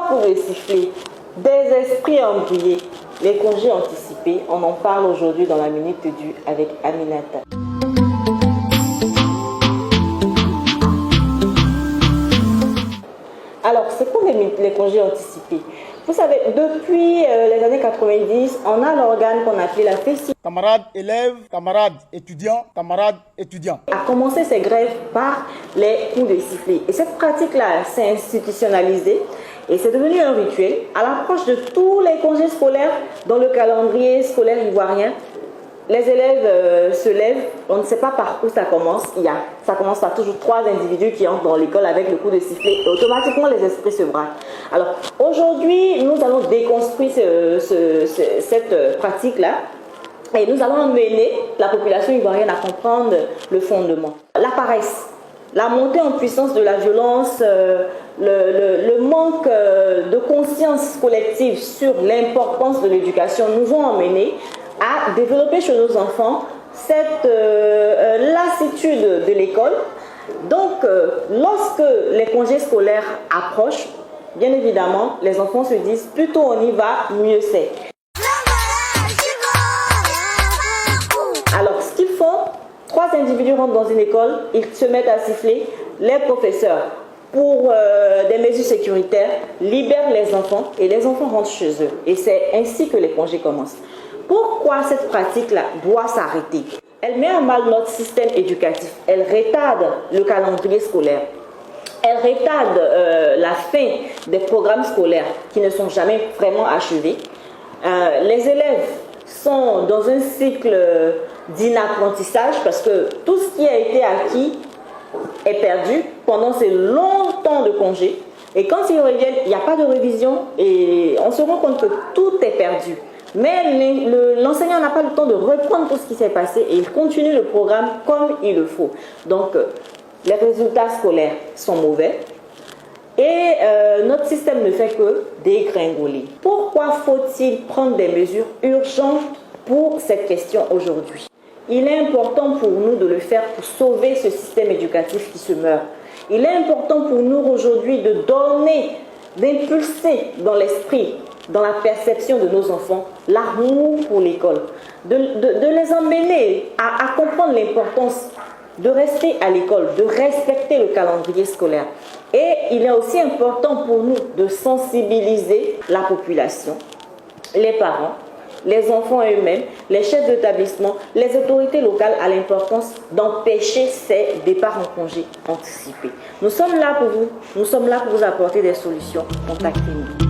coups de sifflet, des esprits embrouillés, les congés anticipés, on en parle aujourd'hui dans la Minute du avec Aminata. Alors, c'est quoi les congés anticipés? Vous savez, depuis les années 90, on a l'organe qu'on appelait la FESI. Camarades élèves, camarades étudiants. A commencé ces grèves par les coups de sifflet. Et cette pratique-là s'est institutionnalisée et c'est devenu un rituel. À l'approche de tous les congés scolaires dans le calendrier scolaire ivoirien, les élèves se lèvent, on ne sait pas par où ça commence. Ça commence par toujours 3 individus qui entrent dans l'école avec le coup de sifflet et automatiquement les esprits se braquent. Alors aujourd'hui, nous allons déconstruire cette pratique-là et nous allons amener la population ivoirienne à comprendre le fondement. La paresse, la montée en puissance de la violence, le manque de conscience collective sur l'importance de l'éducation nous ont emmenés à développer chez nos enfants cette lassitude de l'école. Donc, lorsque les congés scolaires approchent, bien évidemment, les enfants se disent plutôt on y va, mieux c'est. Alors, ce qu'ils font, 3 individus rentrent dans une école, ils se mettent à siffler, les professeurs, pour des mesures sécuritaires, libèrent les enfants et les enfants rentrent chez eux. Et c'est ainsi que les congés commencent. Pourquoi cette pratique-là doit s'arrêter? Elle met à mal notre système éducatif, elle retarde le calendrier scolaire, elle retarde la fin des programmes scolaires qui ne sont jamais vraiment achevés. Les élèves sont dans un cycle d'inapprentissage parce que tout ce qui a été acquis est perdu pendant ces longs temps de congé. Et quand ils reviennent, il n'y a pas de révision et on se rend compte que tout est perdu. Mais l'enseignant n'a pas le temps de reprendre tout ce qui s'est passé et il continue le programme comme il le faut. Donc, les résultats scolaires sont mauvais et notre système ne fait que dégringoler. Pourquoi faut-il prendre des mesures urgentes pour cette question aujourd'hui? Il est important pour nous de le faire pour sauver ce système éducatif qui se meurt. Il est important pour nous aujourd'hui de donner, d'impulser dans l'esprit, dans la perception de nos enfants, l'amour pour l'école, de les emmener à comprendre l'importance de rester à l'école, de respecter le calendrier scolaire. Et il est aussi important pour nous de sensibiliser la population, les parents, les enfants eux-mêmes, les chefs d'établissement, les autorités locales à l'importance d'empêcher ces départs en congé anticipés. Nous sommes là pour vous, nous sommes là pour vous apporter des solutions. Contactez-nous.